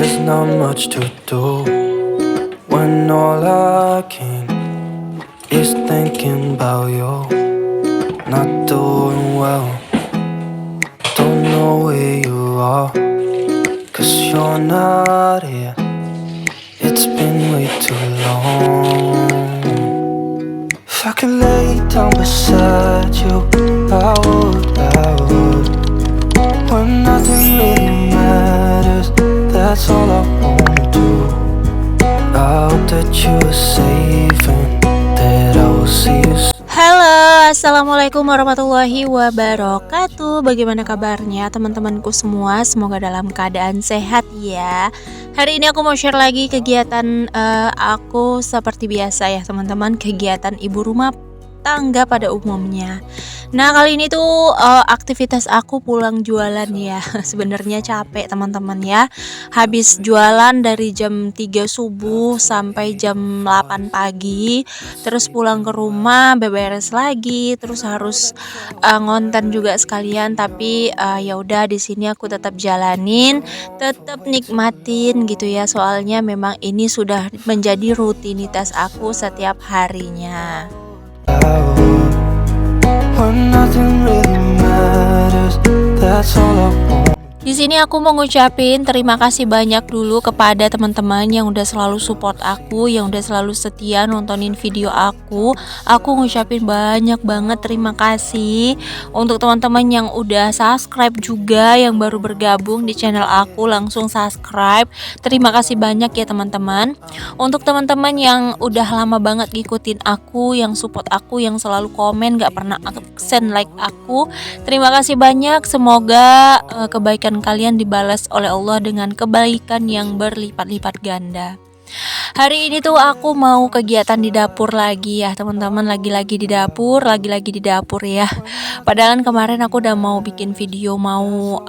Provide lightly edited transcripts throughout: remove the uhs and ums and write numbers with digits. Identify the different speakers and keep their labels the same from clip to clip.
Speaker 1: There's not much to do when all I can is thinking about you. Not doing well, don't know where you are, 'cause you're not here. It's been way too long. If I could lay down beside you, I would. When nothing really matters, that's all I wanna do. I hope that you are safe and that I will see you soon.
Speaker 2: Halo, assalamualaikum warahmatullahi wabarakatuh. Bagaimana kabarnya teman-temanku semua? Semoga dalam keadaan sehat ya. Hari ini aku mau share lagi kegiatan aku seperti biasa ya teman-teman. Kegiatan ibu rumah tangga pada umumnya. Nah kali ini tuh aktivitas aku pulang jualan ya. Sebenarnya capek teman-teman ya. Habis jualan dari jam 3 subuh sampai jam 8 pagi. Terus pulang ke rumah beberes lagi. Terus harus ngonten juga sekalian. Tapi ya udah di sini aku tetap jalanin, tetap nikmatin gitu ya. Soalnya memang ini sudah menjadi rutinitas aku setiap harinya.
Speaker 1: When nothing really matters, that's all I want.
Speaker 2: Di sini aku mau ngucapin terima kasih banyak dulu kepada teman-teman yang udah selalu support aku, yang udah selalu setia nontonin video aku. Aku ngucapin banyak banget terima kasih untuk teman-teman yang udah subscribe juga, yang baru bergabung di channel aku langsung subscribe. Terima kasih banyak ya teman-teman. Untuk teman-teman yang udah lama banget ngikutin aku, yang support aku, yang selalu komen, gak pernah absen like aku. Terima kasih banyak. Semoga kebaikan kalian dibalas oleh Allah dengan kebaikan yang berlipat-lipat ganda. Hari ini tuh aku mau kegiatan di dapur lagi ya teman-teman, lagi-lagi di dapur ya. Padahal kemarin aku udah mau bikin video, mau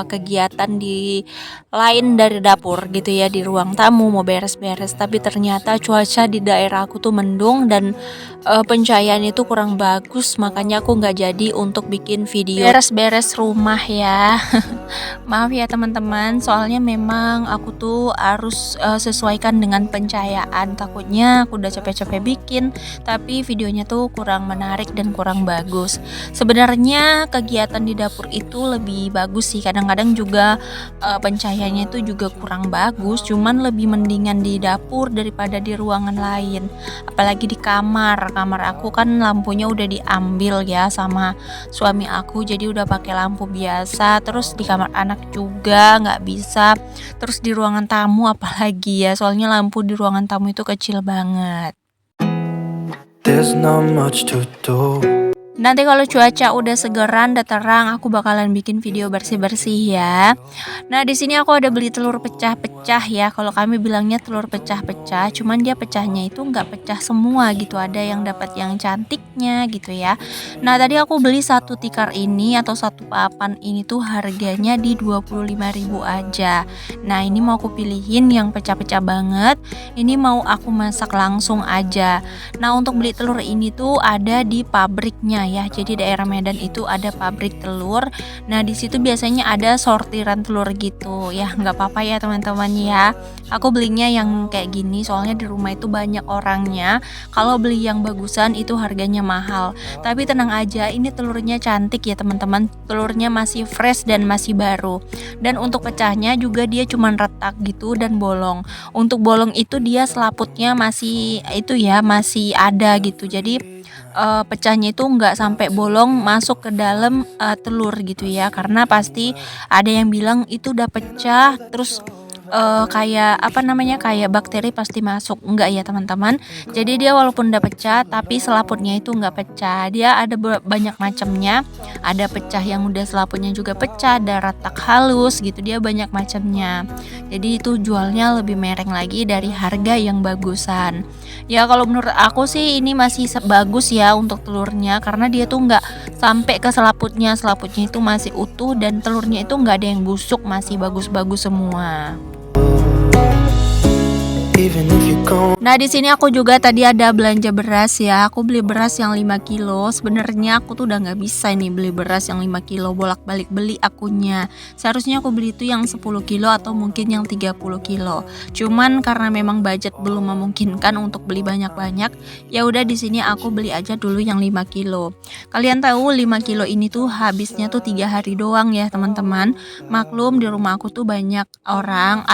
Speaker 2: kegiatan di lain dari dapur gitu ya, di ruang tamu mau beres-beres. Tapi ternyata cuaca di daerah aku tuh mendung dan pencahayaan itu kurang bagus, makanya aku nggak jadi untuk bikin video beres-beres rumah ya. Maaf ya teman-teman, soalnya memang aku tuh harus sesuaikan dengan pencahayaan. Takutnya aku udah capek-capek bikin tapi videonya tuh kurang menarik dan kurang bagus. Sebenarnya kegiatan di dapur itu lebih bagus sih, kadang-kadang juga pencahayaannya itu juga kurang bagus, cuman lebih mendingan di dapur daripada di ruangan lain. Apalagi di kamar aku kan lampunya udah diambil ya sama suami aku, jadi udah pakai lampu biasa. Terus di kamar anak juga nggak bisa, terus di ruangan tamu apalagi ya, soalnya lampu di ruangan tamu itu kecil banget.
Speaker 1: There's not much to do.
Speaker 2: Nanti kalau cuaca udah segeran, udah terang, aku bakalan bikin video bersih-bersih ya. Nah, di sini aku ada beli telur pecah-pecah ya. Kalau kami bilangnya telur pecah-pecah, cuman dia pecahnya itu nggak pecah semua gitu. Ada yang dapat yang cantiknya gitu ya. Nah, tadi aku beli satu tikar ini atau satu papan ini tuh harganya di 25.000 aja. Nah, ini mau aku pilihin yang pecah-pecah banget. Ini mau aku masak langsung aja. Nah, untuk beli telur ini tuh ada di pabriknya ya. Jadi daerah Medan itu ada pabrik telur. Nah, di situ biasanya ada sortiran telur gitu. Ya, nggak apa-apa ya teman-teman ya. Aku belinya yang kayak gini soalnya di rumah itu banyak orangnya. Kalau beli yang bagusan itu harganya mahal. Tapi tenang aja, ini telurnya cantik ya teman-teman. Telurnya masih fresh dan masih baru. Dan untuk pecahnya juga dia cuman retak gitu dan bolong. Untuk bolong itu dia selaputnya masih itu ya, masih ada gitu. Jadi pecahnya itu nggak sampai bolong masuk ke dalam telur gitu ya, karena pasti ada yang bilang itu udah pecah terus kayak kayak bakteri pasti masuk. Enggak ya teman-teman, jadi dia walaupun udah pecah tapi selaputnya itu nggak pecah. Dia ada banyak macamnya, ada pecah yang udah selaputnya juga pecah, ada retak halus gitu, dia banyak macamnya. Jadi itu jualnya lebih mereng lagi dari harga yang bagusan ya. Kalau menurut aku sih ini masih bagus ya untuk telurnya, karena dia tuh nggak sampai ke selaputnya itu masih utuh dan telurnya itu nggak ada yang busuk, masih bagus-bagus semua.
Speaker 1: even if you're gone.
Speaker 2: Nah, di sini aku juga tadi ada belanja beras ya. Aku beli beras yang 5 kilo. Sebenarnya aku tuh udah nggak bisa nih beli beras yang 5 kilo bolak-balik beli akunya. Seharusnya aku beli itu yang 10 kilo atau mungkin yang 30 kilo. Cuman karena memang budget belum memungkinkan untuk beli banyak-banyak, ya udah di sini aku beli aja dulu yang 5 kilo. Kalian tahu 5 kilo ini tuh habisnya tuh 3 hari doang ya, teman-teman. Maklum di rumah aku tuh banyak orang,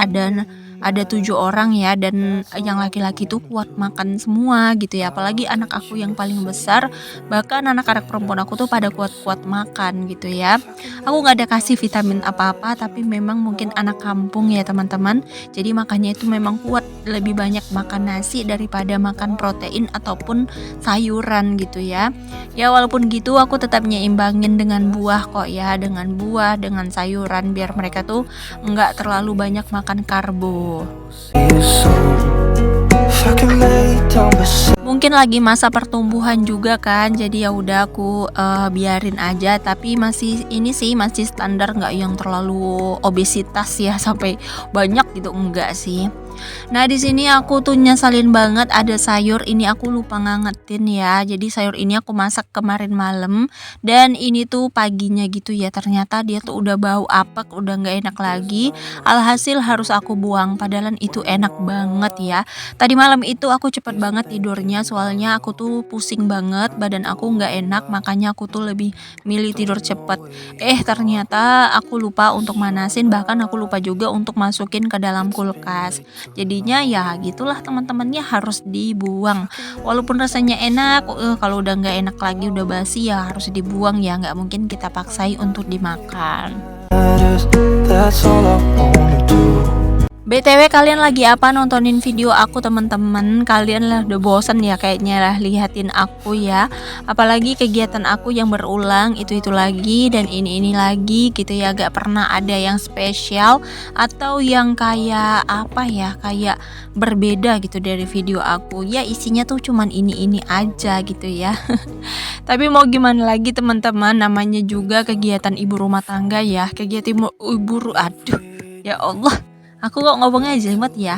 Speaker 2: ada 7 orang ya, dan yang laki-laki tuh kuat makan semua gitu ya, apalagi anak aku yang paling besar, bahkan anak-anak perempuan aku tuh pada kuat-kuat makan gitu ya. Aku nggak ada kasih vitamin apa-apa, tapi memang mungkin anak kampung ya teman-teman, jadi makanya itu memang kuat, lebih banyak makan nasi daripada makan protein ataupun sayuran gitu ya. Ya walaupun gitu aku tetap nyimbangin dengan buah kok ya, dengan buah, dengan sayuran, biar mereka tuh nggak terlalu banyak makan karbo.
Speaker 1: See you soon. If I can lay down beside.
Speaker 2: Mungkin lagi masa pertumbuhan juga kan, jadi ya udah aku biarin aja, tapi masih ini sih masih standar, nggak yang terlalu obesitas ya sampai banyak gitu, enggak sih. Nah, di sini aku tuh nyesalin banget ada sayur ini aku lupa ngangetin ya. Jadi sayur ini aku masak kemarin malam dan ini tuh paginya gitu ya. Ternyata dia tuh udah bau apek, udah nggak enak lagi. Alhasil harus aku buang. Padahal itu enak banget ya. Tadi malam itu aku cepet banget tidurnya, soalnya aku tuh pusing banget, badan aku nggak enak, makanya aku tuh lebih milih tidur cepet. Ternyata aku lupa untuk manasin, bahkan aku lupa juga untuk masukin ke dalam kulkas. Jadinya ya gitulah teman-temannya, harus dibuang. Walaupun rasanya enak, kalau udah nggak enak lagi, udah basi ya harus dibuang ya, nggak mungkin kita paksai untuk dimakan.
Speaker 1: That's all I wanna do.
Speaker 2: BTW kalian lagi apa nontonin video aku teman-teman? Kalian lah udah bosan ya kayaknya lah lihatin aku ya. Apalagi kegiatan aku yang berulang itu lagi dan ini lagi gitu ya. Gak pernah ada yang spesial atau yang kayak apa ya, kayak berbeda gitu dari video aku. Ya isinya tuh cuman ini aja gitu ya. Tapi mau gimana lagi teman-teman, namanya juga kegiatan ibu rumah tangga ya. Kegiatan aduh ya Allah, aku kok ngomongnya jelimet ya.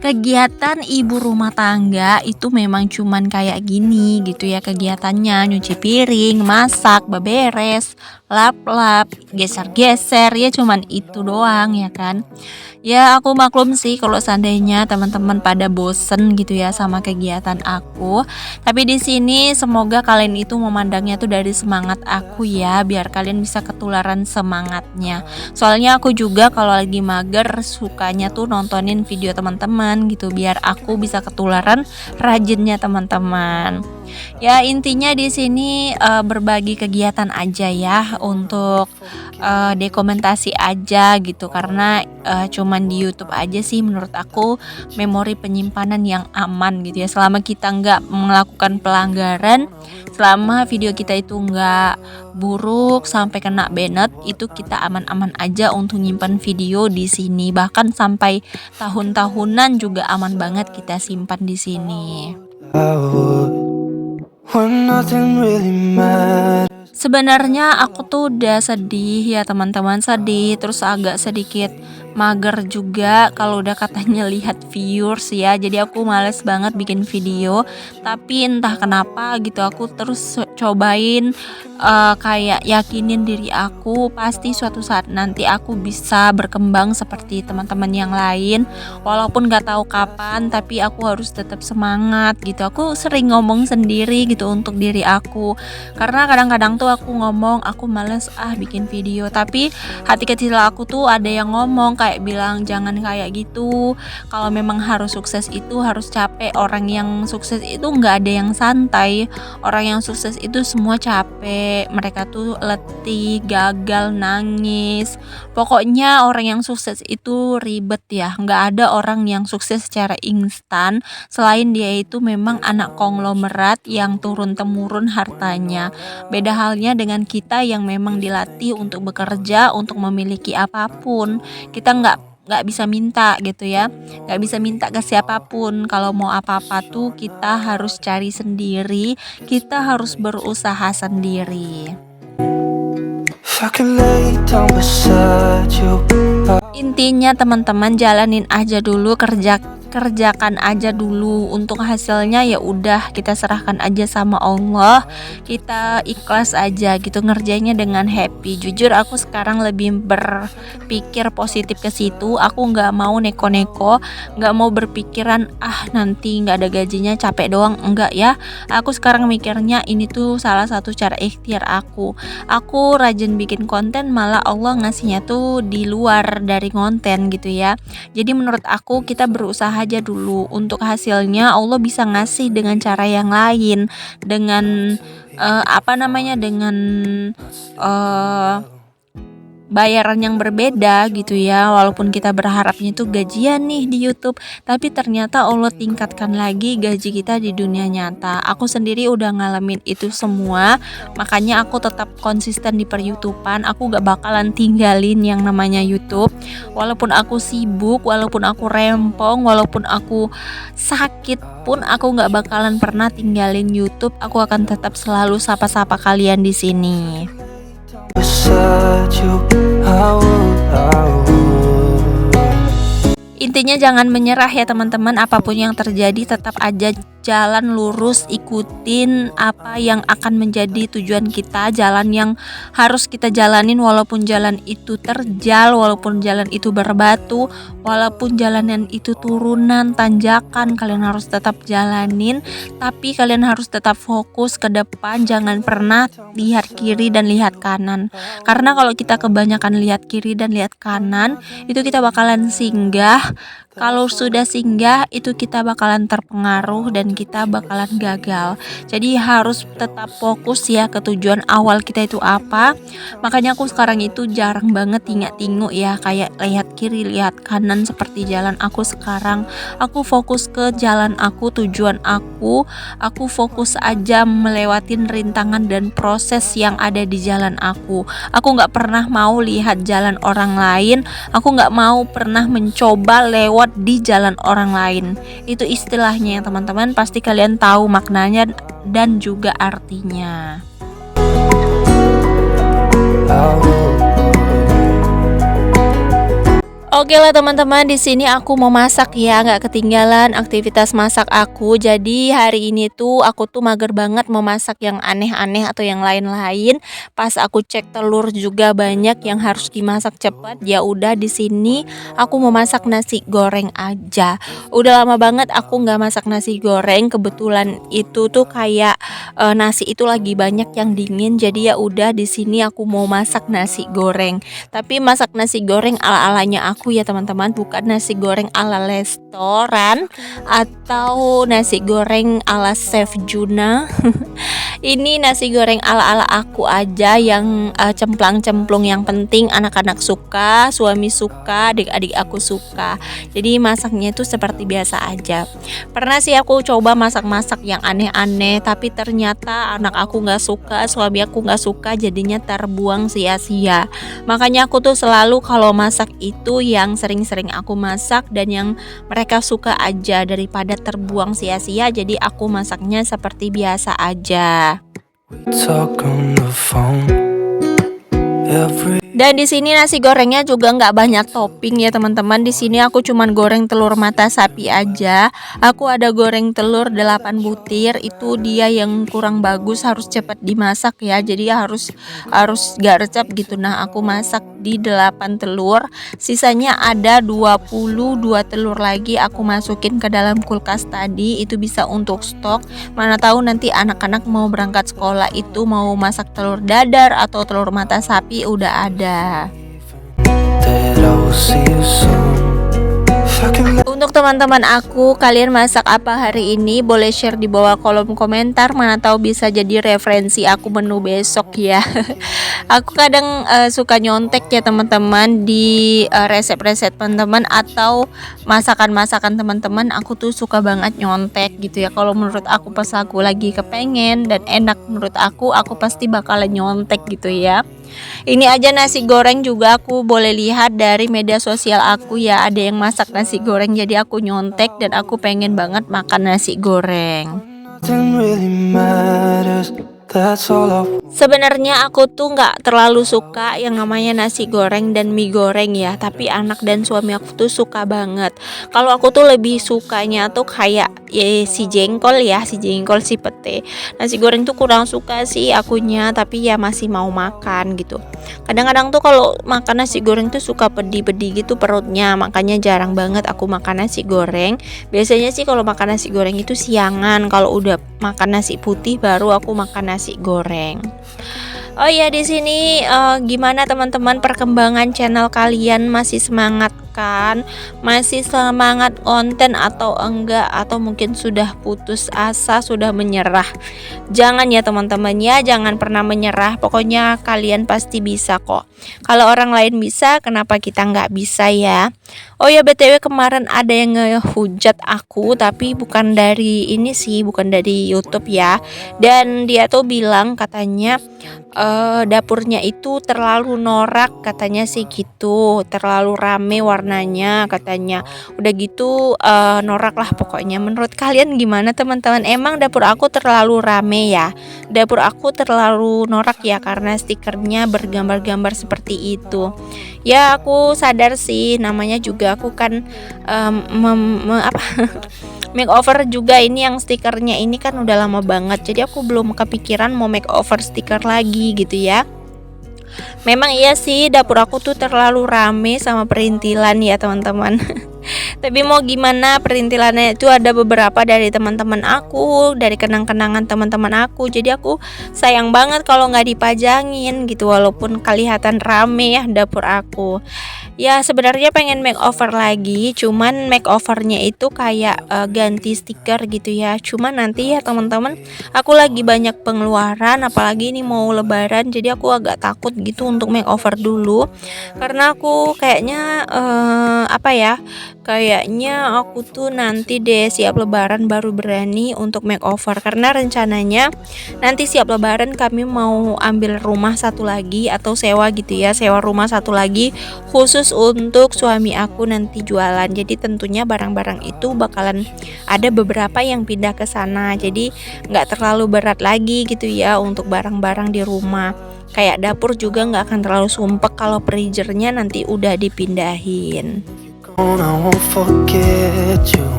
Speaker 2: Kegiatan ibu rumah tangga itu memang cuman kayak gini gitu ya kegiatannya, nyuci piring, masak, beberes, lap-lap, geser-geser, ya cuman itu doang ya kan. Ya aku maklum sih kalau seandainya teman-teman pada bosen gitu ya sama kegiatan aku. Tapi di sini semoga kalian itu memandangnya tuh dari semangat aku ya, biar kalian bisa ketularan semangatnya. Soalnya aku juga kalau lagi mager sukanya tuh nontonin video teman-teman gitu, biar aku bisa ketularan rajinnya teman-teman. Ya intinya di sini berbagi kegiatan aja ya, untuk dokumentasi aja gitu, karena cuman di YouTube aja sih menurut aku memori penyimpanan yang aman gitu ya. Selama kita nggak melakukan pelanggaran, selama video kita itu nggak buruk sampai kena banned, itu kita aman-aman aja untuk nyimpan video di sini. Bahkan sampai tahun-tahunan juga aman banget kita simpan di sini.
Speaker 1: I would when nothing really matters.
Speaker 2: Sebenarnya aku tuh udah sedih ya teman-teman, sedih terus agak sedikit mager juga kalau udah katanya lihat viewers ya. Jadi aku males banget bikin video, tapi entah kenapa gitu aku terus cobain kayak yakinin diri aku pasti suatu saat nanti aku bisa berkembang seperti teman-teman yang lain. Walaupun gak tahu kapan, tapi aku harus tetap semangat gitu. Aku sering ngomong sendiri gitu untuk diri aku, karena kadang-kadang tuh aku ngomong aku males bikin video, tapi hati kecil aku tuh ada yang ngomong kayak bilang jangan kayak gitu, kalau memang harus sukses itu harus capek. Orang yang sukses itu nggak ada yang santai, orang yang sukses itu semua capek, mereka tuh letih, gagal, nangis. Pokoknya orang yang sukses itu ribet ya, nggak ada orang yang sukses secara instan selain dia itu memang anak konglomerat yang turun temurun hartanya. Beda halnya dengan kita yang memang dilatih untuk bekerja, untuk memiliki apapun. Kita nggak bisa minta gitu ya, nggak bisa minta ke siapapun. Kalau mau apa-apa tuh kita harus cari sendiri, kita harus berusaha sendiri.
Speaker 1: If I can lay down beside you.
Speaker 2: Intinya teman-teman jalanin aja dulu kerja kerjakan aja dulu. Untuk hasilnya ya udah kita serahkan aja sama Allah, kita ikhlas aja gitu, ngerjainnya dengan happy. Jujur aku sekarang lebih berpikir positif ke situ. Aku nggak mau neko-neko, nggak mau berpikiran nanti nggak ada gajinya capek doang, enggak ya. Aku sekarang mikirnya ini tuh salah satu cara ikhtiar aku rajin bikin konten, malah Allah ngasihnya tuh di luar dari konten gitu ya. Jadi menurut aku kita berusaha aja dulu, untuk hasilnya Allah bisa ngasih dengan cara yang lain, dengan dengan bayaran yang berbeda gitu ya. Walaupun kita berharapnya itu gajian nih di YouTube, tapi ternyata Allah tingkatkan lagi gaji kita di dunia nyata. Aku sendiri udah ngalamin itu semua, makanya aku tetap konsisten di per-YouTubean. Aku gak bakalan tinggalin yang namanya YouTube. Walaupun aku sibuk, walaupun aku rempong, walaupun aku sakit pun, aku gak bakalan pernah tinggalin YouTube. Aku akan tetap selalu sapa-sapa kalian di sini.
Speaker 1: beside you, I would.
Speaker 2: Intinya jangan menyerah ya teman-teman, apapun yang terjadi tetap aja jalan lurus, ikutin apa yang akan menjadi tujuan kita, jalan yang harus kita jalanin, walaupun jalan itu terjal, walaupun jalan itu berbatu, walaupun jalanan itu turunan, tanjakan, kalian harus tetap jalanin, tapi kalian harus tetap fokus ke depan, jangan pernah lihat kiri dan lihat kanan. Karena kalau kita kebanyakan lihat kiri dan lihat kanan, itu kita bakalan singgah. Kalau sudah singgah itu kita bakalan terpengaruh dan kita bakalan gagal. Jadi harus tetap fokus ya ke tujuan awal kita itu apa. Makanya aku sekarang itu jarang banget tingak-tinguk ya, kayak lihat kiri lihat kanan seperti jalan aku sekarang. Aku fokus ke jalan aku, tujuan aku. Aku fokus aja melewatin rintangan dan proses yang ada di jalan aku. Aku gak pernah mau lihat jalan orang lain. Aku gak mau pernah mencoba lewat di jalan orang lain. Itu istilahnya ya teman-teman, pasti kalian tahu maknanya dan juga artinya. Oke lah teman-teman, di sini aku mau masak ya, nggak ketinggalan aktivitas masak aku. Jadi hari ini tuh aku tuh mager banget mau masak yang aneh-aneh atau yang lain-lain. Pas aku cek telur juga banyak yang harus dimasak cepat. Ya udah di sini aku mau masak nasi goreng aja. Udah lama banget aku nggak masak nasi goreng. Kebetulan itu tuh kayak nasi itu lagi banyak yang dingin. Jadi ya udah di sini aku mau masak nasi goreng. Tapi masak nasi goreng ala-alanya aku ya teman-teman, bukan nasi goreng ala restoran atau nasi goreng ala Chef Juna. Ini nasi goreng ala-ala aku aja, yang cemplang-cemplung, yang penting anak-anak suka, suami suka, adik-adik aku suka. Jadi masaknya itu seperti biasa aja. Pernah sih aku coba masak-masak yang aneh-aneh, tapi ternyata anak aku nggak suka, suami aku nggak suka, jadinya terbuang sia-sia. Makanya aku tuh selalu kalau masak itu yang sering-sering aku masak dan yang mereka suka aja, daripada terbuang sia-sia. Jadi aku masaknya seperti biasa aja.
Speaker 1: Talk on the phone every.
Speaker 2: Dan di sini nasi gorengnya juga nggak banyak topping ya teman-teman. Di sini aku cuman goreng telur mata sapi aja. Aku ada goreng telur 8 butir. Itu dia yang kurang bagus, harus cepat dimasak ya. Jadi harus garcep gitu. Nah, aku masak di 8 telur. Sisanya ada 22 telur lagi aku masukin ke dalam kulkas tadi. Itu bisa untuk stok. Mana tahu nanti anak-anak mau berangkat sekolah itu mau masak telur dadar atau telur mata sapi udah ada. Untuk teman-teman aku, kalian masak apa hari ini? Boleh share di bawah kolom komentar, mana tahu bisa jadi referensi aku menu besok ya. Aku kadang suka nyontek ya teman-teman di resep-resep teman-teman atau masakan-masakan teman-teman. Aku tuh suka banget nyontek gitu ya. Kalau menurut aku pas aku lagi kepengen dan enak menurut aku pasti bakalan nyontek gitu ya. Ini aja nasi goreng juga aku boleh lihat dari media sosial aku ya, ada yang masak nasi goreng, jadi aku nyontek dan aku pengen banget makan nasi goreng.
Speaker 1: That's all I
Speaker 2: Sebenarnya aku tuh nggak terlalu suka yang namanya nasi goreng dan mie goreng ya, tapi anak dan suami aku tuh suka banget. Kalau aku tuh lebih sukanya tuh kayak si jengkol ya, si jengkol si pete. Nasi goreng tuh kurang suka sih akunya, tapi ya masih mau makan gitu. Kadang-kadang tuh kalau makan nasi goreng tuh suka pedih-pedih gitu perutnya, makanya jarang banget aku makan nasi goreng. Biasanya sih kalau makan nasi goreng itu siangan, kalau udah makan nasi putih baru aku makan nasi goreng. Oh ya, di sini gimana teman-teman perkembangan channel kalian, masih semangat kan? Masih semangat konten atau enggak, atau mungkin sudah putus asa, sudah menyerah? Jangan ya teman-teman ya, jangan pernah menyerah. Pokoknya kalian pasti bisa kok. Kalau orang lain bisa, kenapa kita nggak bisa ya? Oh ya, BTW kemarin ada yang ngehujat aku, tapi bukan dari ini sih, bukan dari YouTube ya. Dan dia tuh bilang katanya dapurnya itu terlalu norak, katanya sih gitu, terlalu rame warnanya katanya. Udah gitu norak lah pokoknya. Menurut kalian gimana teman-teman? Emang dapur aku terlalu rame ya? Dapur aku terlalu norak ya karena stikernya bergambar-gambar seperti itu? Ya aku sadar sih, namanya juga aku kan makeover juga. Ini yang stikernya ini kan udah lama banget, jadi aku belum kepikiran mau makeover stiker lagi gitu ya. Memang iya sih, dapur aku tuh terlalu rame sama perintilan ya teman-teman. Tapi mau gimana, perintilannya itu ada beberapa dari teman-teman aku, dari kenang-kenangan teman-teman aku. Jadi aku sayang banget kalau nggak dipajangin gitu, walaupun kelihatan rame ya dapur aku. Ya sebenarnya pengen makeover lagi, cuman makeovernya itu kayak ganti stiker gitu ya. Cuman nanti ya teman-teman, aku lagi banyak pengeluaran, apalagi ini mau lebaran, jadi aku agak takut gitu untuk makeover dulu. Karena aku kayaknya kayaknya aku tuh nanti deh siap lebaran baru berani untuk makeover, karena rencananya nanti siap lebaran kami mau ambil rumah satu lagi atau sewa gitu ya, sewa rumah satu lagi khusus untuk suami aku nanti jualan. Jadi tentunya barang-barang itu bakalan ada beberapa yang pindah ke sana, jadi nggak terlalu berat lagi gitu ya untuk barang-barang di rumah. Kayak dapur juga nggak akan terlalu sumpek kalau freezernya nanti udah dipindahin.
Speaker 1: I won't forget you.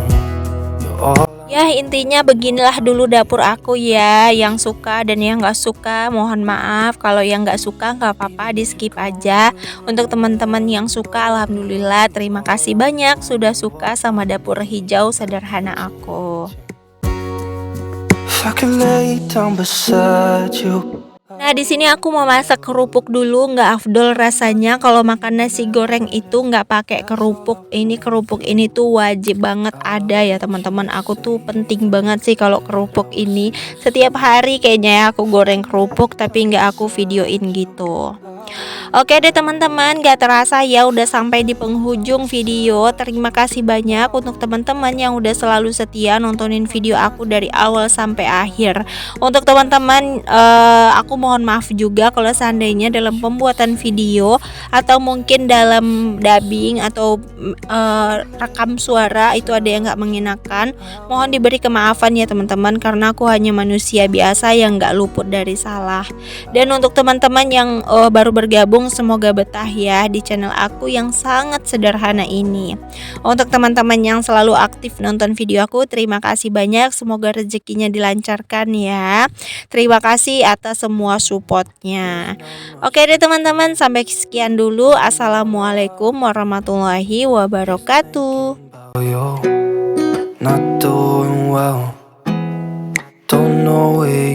Speaker 1: You're all
Speaker 2: Ya intinya beginilah dulu dapur aku ya. Yang suka dan yang gak suka mohon maaf. Kalau yang gak suka gak apa-apa, di skip aja. Untuk teman-teman yang suka, alhamdulillah, terima kasih banyak sudah suka sama dapur hijau sederhana aku.
Speaker 1: if I could lay down beside you.
Speaker 2: Nah di sini aku mau masak kerupuk dulu. Nggak afdol rasanya kalau makan nasi goreng itu nggak pakai kerupuk. Ini kerupuk ini tuh wajib banget ada ya teman-teman. Aku tuh penting banget sih kalau kerupuk ini. Setiap hari kayaknya ya aku goreng kerupuk, tapi nggak aku videoin gitu. Oke deh teman-teman, gak terasa ya udah sampai di penghujung video. Terima kasih banyak untuk teman-teman yang udah selalu setia nontonin video aku dari awal sampai akhir. Untuk teman-teman, aku mohon maaf juga kalau seandainya dalam pembuatan video atau mungkin dalam dubbing atau rekam suara itu ada yang gak mengenakan. Mohon diberi kemaafan ya teman-teman, karena aku hanya manusia biasa yang gak luput dari salah. Dan untuk teman-teman yang baru bergabung, semoga betah ya di channel aku yang sangat sederhana ini. Untuk teman-teman yang selalu aktif nonton video aku, terima kasih banyak. Semoga rezekinya dilancarkan ya. Terima kasih atas semua supportnya. Oke deh teman-teman, sampai sekian dulu. Assalamualaikum warahmatullahi wabarakatuh.
Speaker 1: You're not doing well. Don't know where